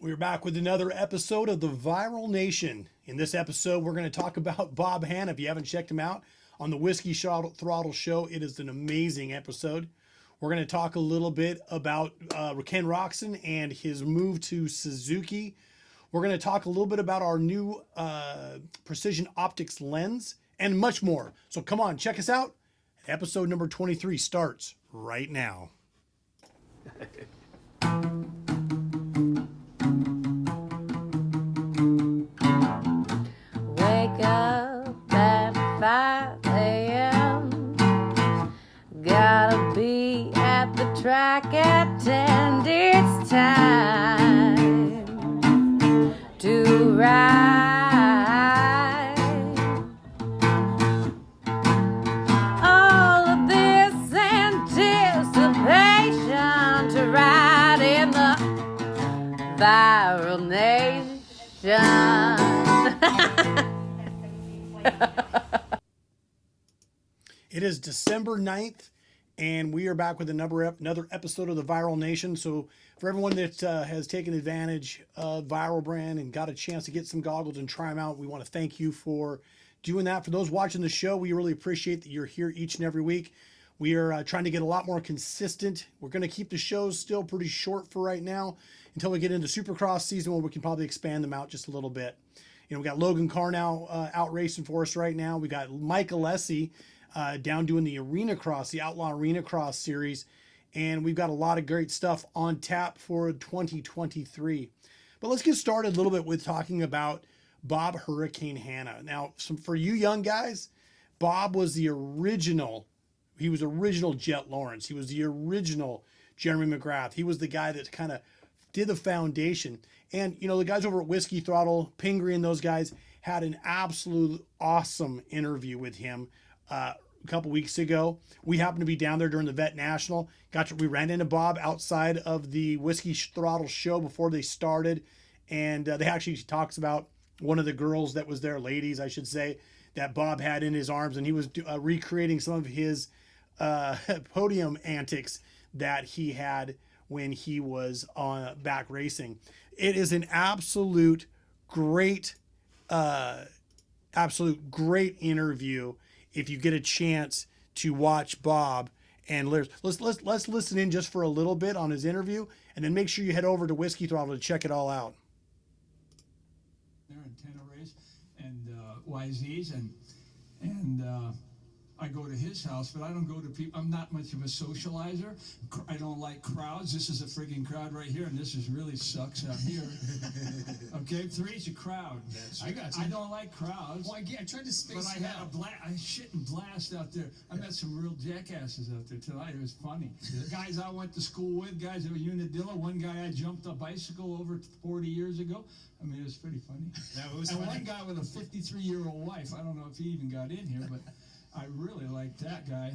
We're back with another episode of the Viral Nation. In this episode, we're going to talk about Bob Hanna. If you haven't checked him out on the Whiskey Throttle show, it is an amazing episode. We're going to talk a little bit about Ken Roczen and his move to Suzuki. We're going to talk a little bit about our new precision optics lens and much more. So come on, check us out. Episode number 23 starts right now. Wake up at 5 a.m. Gotta be at the track at 10. It's time to ride. All of this anticipation to ride in the Viral Nation. It is December 9th, and we are back with another episode of the Viral Nation. So for everyone that has taken advantage of Viral Brand and got a chance to get some goggles and try them out, we want to thank you for doing that. For those watching the show, we really appreciate that you're here each and every week. We are trying to get a lot more consistent. We're going to keep the shows still pretty short for right now until we get into Supercross season, where we can probably expand them out just a little bit. You know, we got Logan Carnow out racing for us right now. We got Mike Alessi down doing the Arena Cross, the Outlaw Arena Cross series. And we've got a lot of great stuff on tap for 2023. But let's get started a little bit with talking about Bob Hurricane Hanna. Now, for you young guys, Bob was the original. He was original Jet Lawrence. He was the original Jeremy McGrath. He was the guy that kind of did the foundation. And, you know, the guys over at Whiskey Throttle, Pingree and those guys had an absolute awesome interview with him a couple weeks ago. We happened to be down there during the Vet National. We ran into Bob outside of the Whiskey Throttle show before they started. And they actually talks about one of the girls that was there, ladies, I should say, that Bob had in his arms. And he was recreating some of his podium antics that he had when he was on back racing. It is an absolute great interview. If you get a chance to watch Bob, and let's listen in just for a little bit on his interview, and then make sure you head over to Whiskey Throttle to check it all out. There in Tenerife and YZ's and I go to his house, but I don't go to people. I'm not much of a socializer. I don't like crowds. This is a friggin' crowd right here, and this is really sucks out here. Okay, three's a crowd. I got you. I don't like crowds. Well, I tried to space But I it had out. I shit and blast out there. I met some real jackasses out there tonight. It was funny. Guys I went to school with, guys that were Unadilla. One guy I jumped a bicycle over 40 years ago. I mean, it was pretty funny. That was and funny. one guy with a 53-year-old wife. I don't know if he even got in here, but I really like that guy.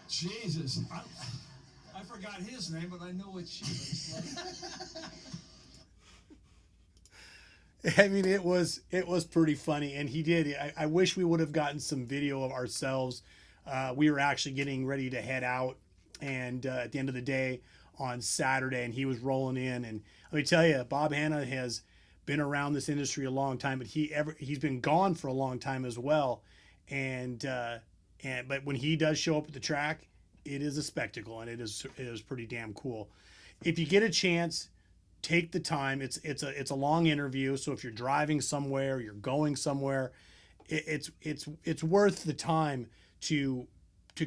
Jesus. I forgot his name, but I know what she looks like. I mean, it was pretty funny, and he did. I wish we would have gotten some video of ourselves. We were actually getting ready to head out, and at the end of the day on Saturday, and he was rolling in. And let me tell you, Bob Hanna has been around this industry a long time, but he's been gone for a long time as well. But when he does show up at the track, it is a spectacle, and it is pretty damn cool. If you get a chance, take the time. It's a long interview, so if you're driving somewhere, you're going somewhere, it's worth the time to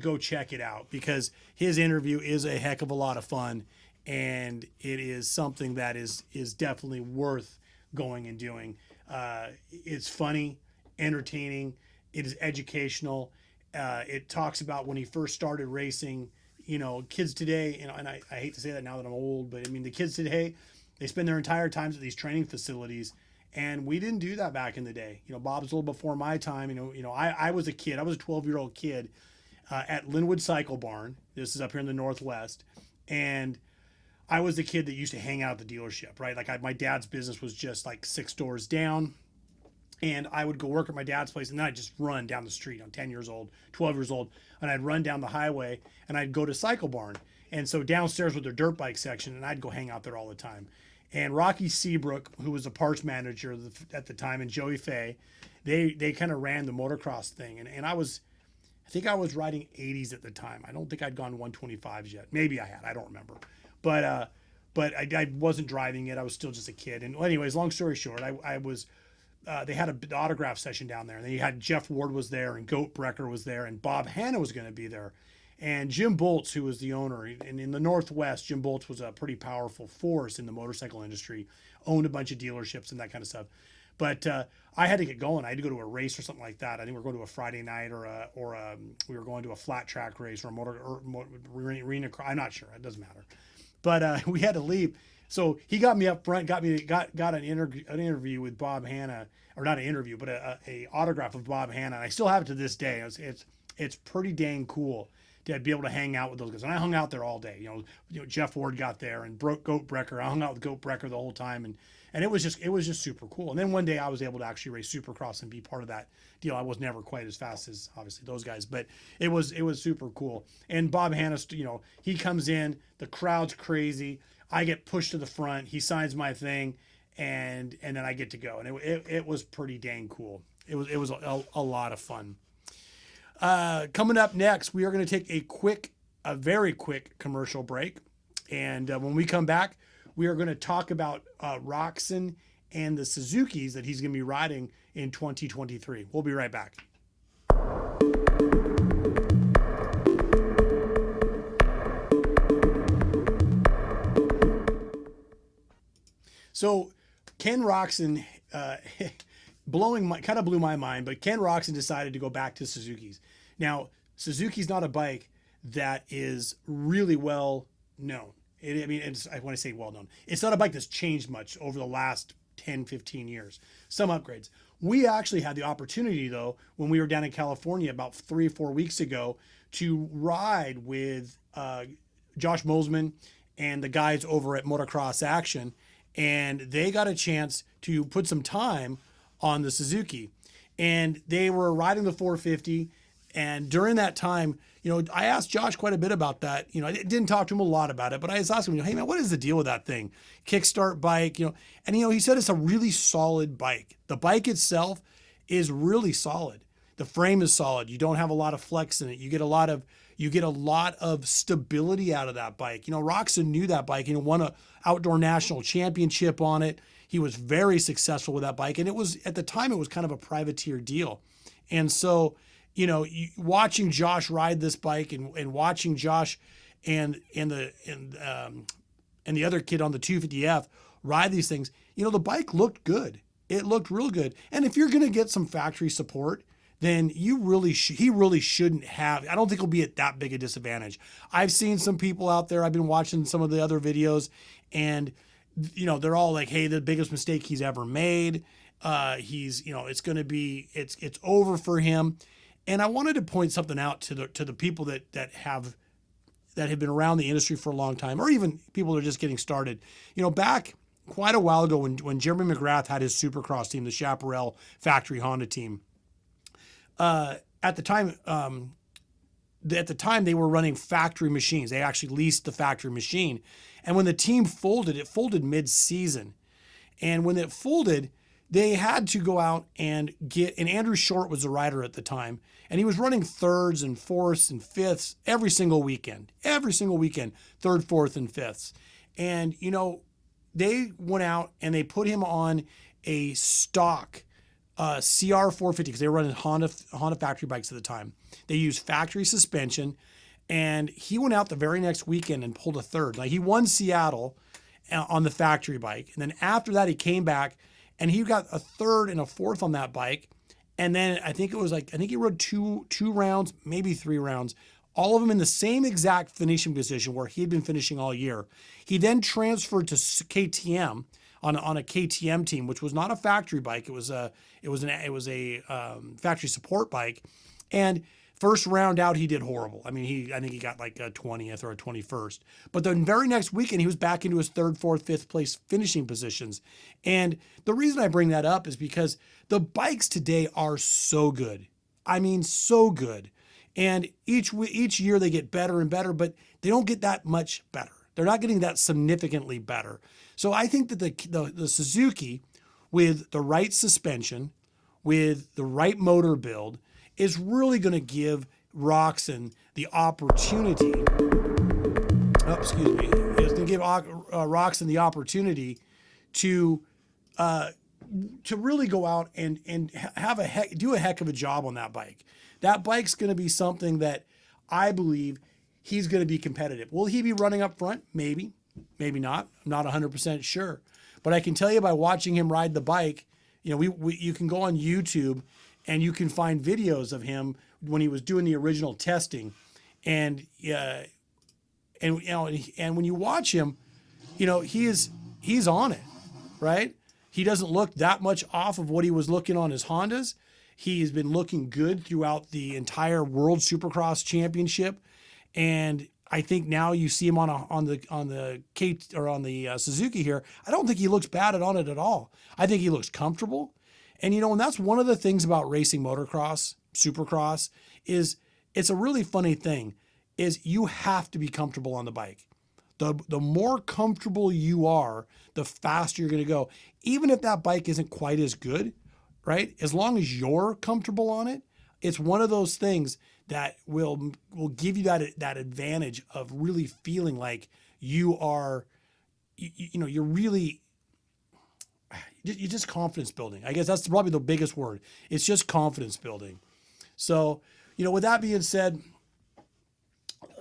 go check it out, because his interview is a heck of a lot of fun, and it is something that is definitely worth going and doing. It's funny, entertaining, it is educational. It talks about when he first started racing. You know, kids today, you know, and I hate to say that now that I'm old, but I mean, the kids today, they spend their entire times at these training facilities, and we didn't do that back in the day. You know, Bob's a little before my time. I was a kid. I was a 12-year-old kid at Linwood Cycle Barn. This is up here in the Northwest, and I was the kid that used to hang out at the dealership, right? Like my dad's business was just like 6 doors down. And I would go work at my dad's place, and then I'd just run down the street. I'm 10 years old, 12 years old, and I'd run down the highway, and I'd go to Cycle Barn. And so downstairs was their dirt bike section, and I'd go hang out there all the time. And Rocky Seabrook, who was the parts manager at the time, and Joey Fay, they kind of ran the motocross thing. And I think I was riding 80s at the time. I don't think I'd gone 125s yet. Maybe I had. I don't remember. But I wasn't driving it. I was still just a kid. And anyways, long story short, I was they had an autograph session down there. And they had Jeff Ward was there, and Goat Brecker was there, and Bob Hanna was going to be there. And Jim Bolts, who was the owner, and in the Northwest, Jim Bolts was a pretty powerful force in the motorcycle industry, owned a bunch of dealerships and that kind of stuff. But I had to get going. I had to go to a race or something like that. I think we were going to a Friday night or we were going to a flat track race or arena. I'm not sure. It doesn't matter. But we had to leave. So he got me up front, got an interview with Bob Hanna, or not an interview, but a autograph of Bob Hanna. And I still have it to this day. It's pretty dang cool to be able to hang out with those guys. And I hung out there all day. You know, Jeff Ward got there, and Goat Brecker. I hung out with Goat Brecker the whole time, and it was just super cool. And then one day I was able to actually race Supercross and be part of that deal. I was never quite as fast as obviously those guys, but it was super cool. And Bob Hanna, he comes in, the crowd's crazy. I get pushed to the front. He signs my thing, and then I get to go. And it was pretty dang cool. It was a lot of fun. Coming up next, we are going to take a very quick commercial break. And when we come back, we are going to talk about Roczen and the Suzukis that he's going to be riding in 2023. We'll be right back. So Ken Roczen, kind of blew my mind, but Ken Roczen decided to go back to Suzuki's. Now, Suzuki's not a bike that is really well known. I want to say well known. It's not a bike that's changed much over the last 10, 15 years. Some upgrades. We actually had the opportunity, though, when we were down in California about 3 or 4 weeks ago, to ride with Josh Mosman and the guys over at Motocross Action, and they got a chance to put some time on the Suzuki. And they were riding the 450, and during that time, I asked Josh quite a bit about that. I didn't talk to him a lot about it, but I was asking him, hey man, what is the deal with that thing? Kickstart bike, and he said it's a really solid bike. The bike itself is really solid. The frame is solid. You don't have a lot of flex in it. You get a lot of stability out of that bike. Roczen knew that bike, won an outdoor national championship on it. He was very successful with that bike. And at the time, it was kind of a privateer deal. And so, watching Josh ride this bike and watching Josh and the other kid on the 250F ride these things, the bike looked good. It looked real good. And if you're going to get some factory support, then he really shouldn't have. I don't think he'll be at that big a disadvantage. I've seen some people out there. I've been watching some of the other videos, and they're all like, "Hey, the biggest mistake he's ever made. It's over for him." And I wanted to point something out to the people that have been around the industry for a long time, or even people that are just getting started. Back quite a while ago when Jeremy McGrath had his Supercross team, the Chaparral factory Honda team. At the time they were running factory machines. They actually leased the factory machine. And when the team folded, it folded mid-season. And when it folded, they had to go out and and Andrew Short was the rider at the time, and he was running thirds and fourths and fifths every single weekend, third, fourth, and fifths. And, they went out and they put him on a stock CR 450 because they were running Honda factory bikes at the time. They used factory suspension, and he went out the very next weekend and pulled a third. Like, he won Seattle on the factory bike, and then after that he came back and he got a third and a fourth on that bike. And then I think he rode two rounds, maybe 3 rounds, all of them in the same exact finishing position where he had been finishing all year. He then transferred to KTM on a KTM team, which was not a factory bike. It was a factory support bike. And first round out, he did horrible. I think he got like a 20th or a 21st. But the very next weekend, he was back into his 3rd, 4th, 5th place finishing positions. And the reason I bring that up is because the bikes today are so good. So good. And each year they get better and better, but they don't get that much better. They're not getting that significantly better. So I think that the Suzuki, with the right suspension, with the right motor build, is really going to give Roczen the opportunity. Oh, excuse me. It's going to give Roczen the opportunity to really go out and do a heck of a job on that bike. That bike's going to be something that I believe he's going to be competitive. Will he be running up front? Maybe, maybe not. I'm not 100% sure. But I can tell you by watching him ride the bike, you know, you can go on YouTube and you can find videos of him when he was doing the original testing, and you know, and when you watch him, you know, he's on it, right? He doesn't look that much off of what he was looking on his Hondas. He's been looking good throughout the entire World Supercross Championship, and I think now you see him on the Suzuki here. I don't think he looks bad on it at all. I think he looks comfortable, and you know, and that's one of the things about racing motocross, Supercross, is it's a really funny thing. Is you have to be comfortable on the bike. The more comfortable you are, the faster you're going to go. Even if that bike isn't quite as good, right? As long as you're comfortable on it, it's one of those things that will give you that advantage of really feeling like you are, you know, you're just confidence building. I guess that's probably the biggest word. It's just confidence building. So, you know, with that being said,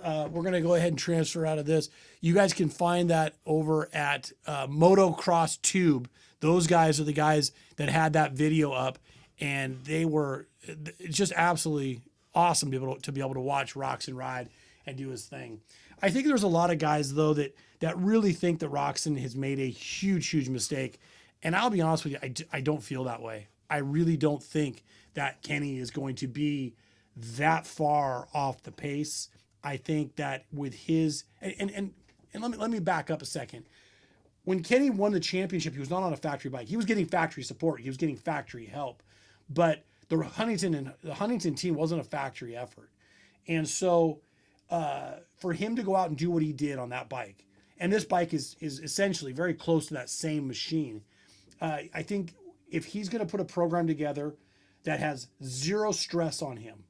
we're going to go ahead and transfer out of this. You guys can find that over at Motocrosstube. Those guys are the guys that had that video up, and it's just absolutely awesome to be able to watch Roczen ride and do his thing. I think there's a lot of guys, though, that really think that Roczen has made a huge, huge mistake. And I'll be honest with you, I don't feel that way. I really don't think that Kenny is going to be that far off the pace. I think that with his and let me back up a second. When Kenny won the championship, he was not on a factory bike. He was getting factory support. He was getting factory help, but the Huntington team wasn't a factory effort. And so for him to go out and do what he did on that bike, and this bike is essentially very close to that same machine. I think if he's going to put a program together that has zero stress on him,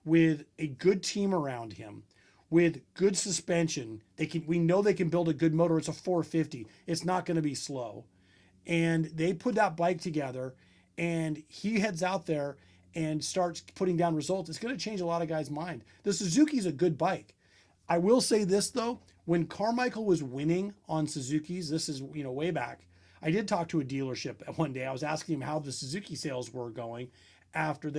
with a good team around him, with good suspension, we know they can build a good motor. It's a 450. It's not going to be slow. And they put that bike together, and he heads out there and starts putting down results. It's going to change a lot of guys' mind. The Suzuki's a good bike. I will say this, though. When Carmichael was winning on Suzuki's, this is, you know, way back, I did talk to a dealership one day. I was asking him how the Suzuki sales were going after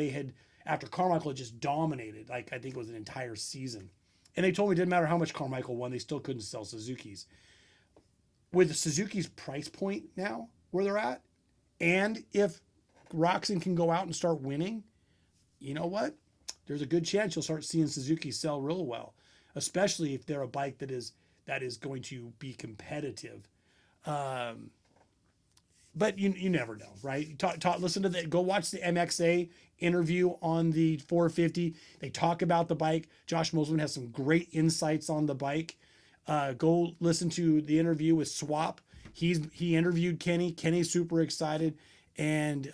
Carmichael had just dominated, like I think it was an entire season. And they told me it didn't matter how much Carmichael won, they still couldn't sell Suzukis. With Suzuki's price point now, where they're at, and if Roczen can go out and start winning, you know what? There's a good chance you'll start seeing Suzuki sell real well, especially if they're a bike that is going to be competitive. But you never know, right? Listen to go watch the MXA interview on the 450. They talk about the bike. Josh Mosman has some great insights on the bike. Go listen to the interview with Swap. He interviewed Kenny. Kenny's super excited, and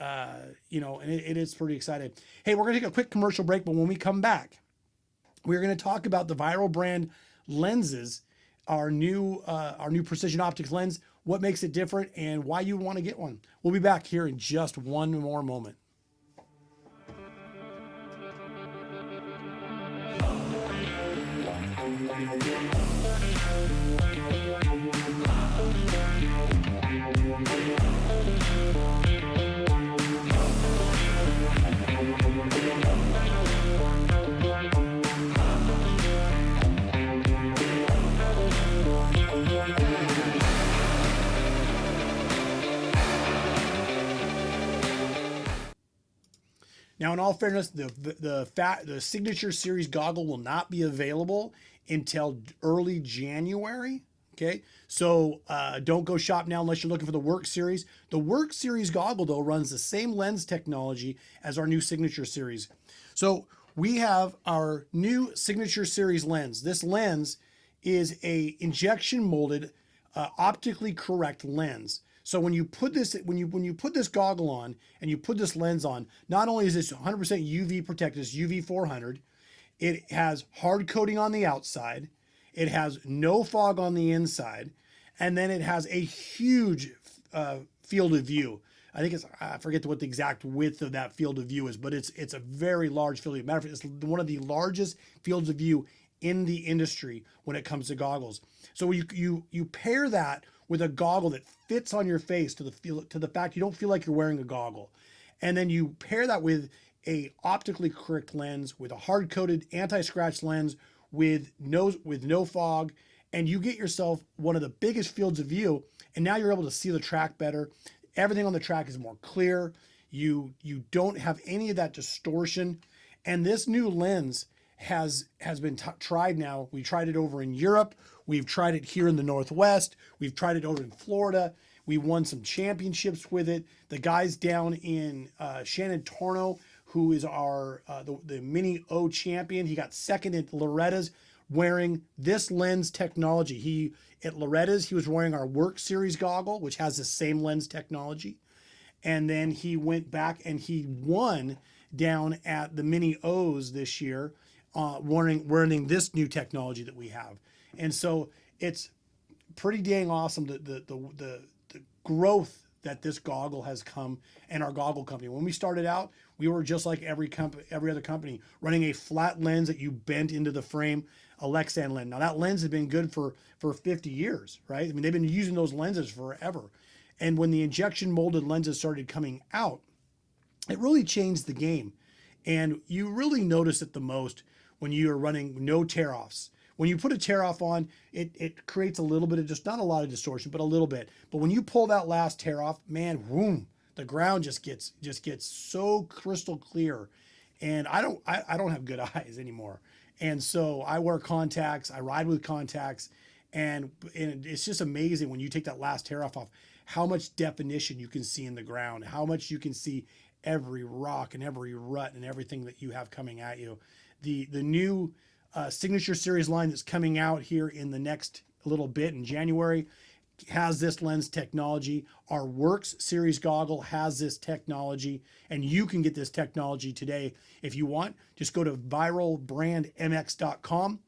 you know, and it is pretty excited. Hey, we're gonna take a quick commercial break, but when we come back, we're gonna talk about the Viral brand lenses, our new precision optics lens. What makes it different and why you want to get one. We'll be back here in just one more moment. Now, in all fairness, the Signature Series goggle will not be available until early January. Okay, so don't go shop now unless you're looking for the Work Series. The Work Series goggle, though, runs the same lens technology as our new Signature Series. So we have our new Signature Series lens. This lens is a injection molded, optically correct lens. So when you put this put this goggle on and you put this lens on, not only is this 100% UV protected, it's UV 400, it has hard coating on the outside, it has no fog on the inside, and then it has a huge field of view. I forget what the exact width of that field of view is, but it's a very large field of view. Matter of fact, it's one of the largest fields of view in the industry when it comes to goggles. So you pair that with a goggle that fits on your face to the fact you don't feel like you're wearing a goggle, and then you pair that with a optically correct lens, with a hard coated anti-scratch lens, with no fog, and you get yourself one of the biggest fields of view. And now you're able to see the track better. Everything on the track is more clear. You don't have any of that distortion. And this new lens has been tried now. We tried it over in Europe. We've tried it here in the Northwest. We've tried it over in Florida. We won some championships with it. The guys down in Shannon Torno, who is our the Mini O champion, he got second at Loretta's wearing this lens technology. At Loretta's, he was wearing our Work Series goggle, which has the same lens technology. And then he went back and he won down at the Mini O's this year, wearing this new technology that we have. And so it's pretty dang awesome, the growth that this goggle has come, and our goggle company. When we started out, we were just like every other company, running a flat lens that you bent into the frame, a Lexan lens. Now that lens has been good for 50 years, right? I mean, they've been using those lenses forever. And when the injection molded lenses started coming out, it really changed the game. And you really notice it the most when you are running no tear-offs. When you put a tear-off on, it creates a little bit of, just not a lot of distortion, but a little bit. But when you pull that last tear-off, man, whoom, the ground just gets so crystal clear. And I don't have good eyes anymore. And so I wear contacts, I ride with contacts, and it's just amazing when you take that last tear-off off, how much definition you can see in the ground, how much you can see every rock and every rut and everything that you have coming at you. The new Signature Series line that's coming out here in the next little bit in January has this lens technology. Our Works Series goggle has this technology, and you can get this technology today if you want. Just go to viralbrandmx.com,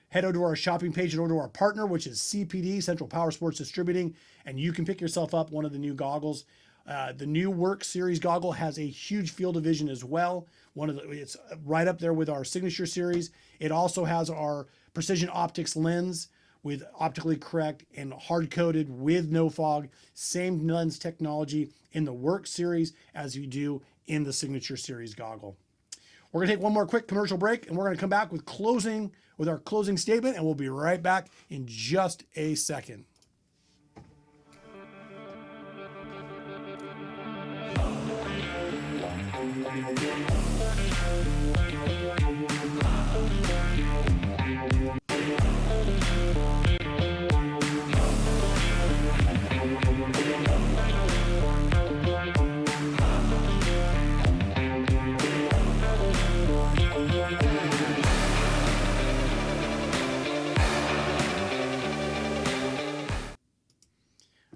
head over to our shopping page and over to our partner, which is CPD, Central Power Sports Distributing, and you can pick yourself up one of the new goggles. The new Work Series goggle has a huge field of vision as well. It's right up there with our Signature Series. It also has our Precision Optics lens with optically correct and hard coated with no fog. Same lens technology in the Work Series as you do in the Signature Series goggle. We're gonna take one more quick commercial break, and we're gonna come back with our closing statement, and we'll be right back in just a second.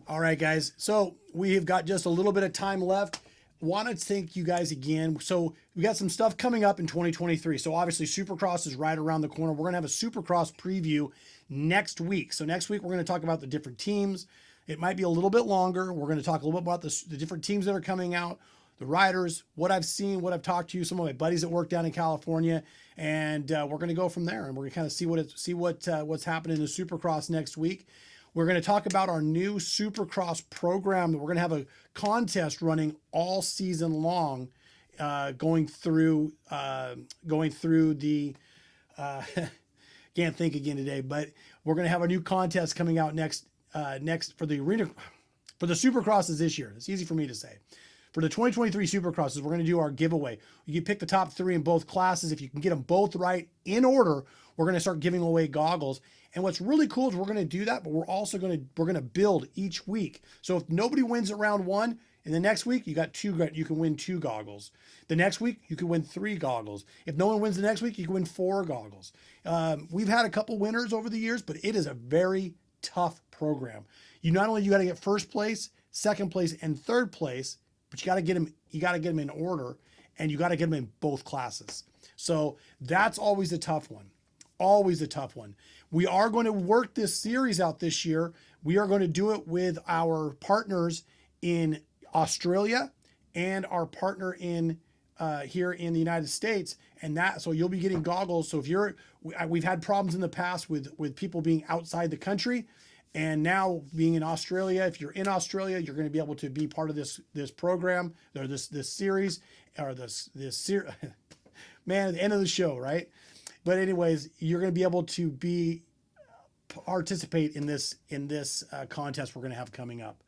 All right, guys. So we've got just a little bit of time left. Want to thank you guys again. So we got some stuff coming up in 2023. So obviously Supercross is right around the corner. We're going to have a Supercross preview next week. So next week, we're going to talk about the different teams. It might be a little bit longer. We're going to talk a little bit about the different teams that are coming out, the riders, what I've seen, what I've talked to, some of my buddies that work down in California, and we're going to go from there. And we're going to kind of see what's happening in the Supercross next week. We're going to talk about our new Supercross program that we're going to have a contest running all season long, going through the can't think again today, but we're going to have a new contest coming out next for the Supercrosses this year. It's easy for me to say. For the 2023 Supercrosses, we're going to do our giveaway. You can pick the top 3 in both classes. If you can get them both right in order, we're going to start giving away goggles. And what's really cool is we're going to do that, but we're also going to build each week. So if nobody wins at round 1, And the next week, you got you can win 2 goggles. The next week, you can win 3 goggles. If no one wins the next week, you can win 4 goggles. We've had a couple winners over the years, but it is a very tough program. You got to get first place, second place, and third place, but you got to get them in order, and you got to get them in both classes. So that's always a tough one. Always a tough one. We are going to work this series out this year. We are going to do it with our partners in Australia and our partner in here in the United States, and so you'll be getting goggles. So if we've had problems in the past with people being outside the country, and now being in Australia. If you're in Australia, you're going to be able to be part of this program or this series or this series. Man, at the end of the show, right? But anyways, you're going to be able to participate in this contest we're going to have coming up.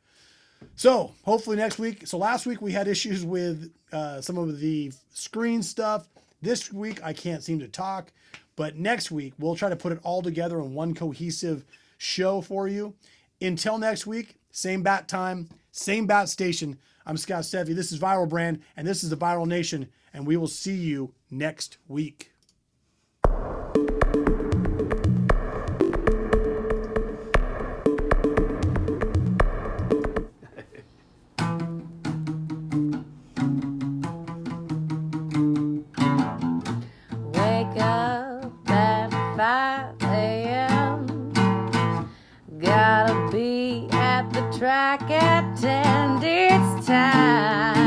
So hopefully next week. So last week we had issues with some of the screen stuff. This week I can't seem to talk, but next week we'll try to put it all together in one cohesive show for you. Until next week, same bat time, same bat station. I'm Scot Steffy. This is Viral Brand, and this is the Viral Nation, and we will see you next week. Wake up at 5 a.m. Gotta be at the track at 10. It's time.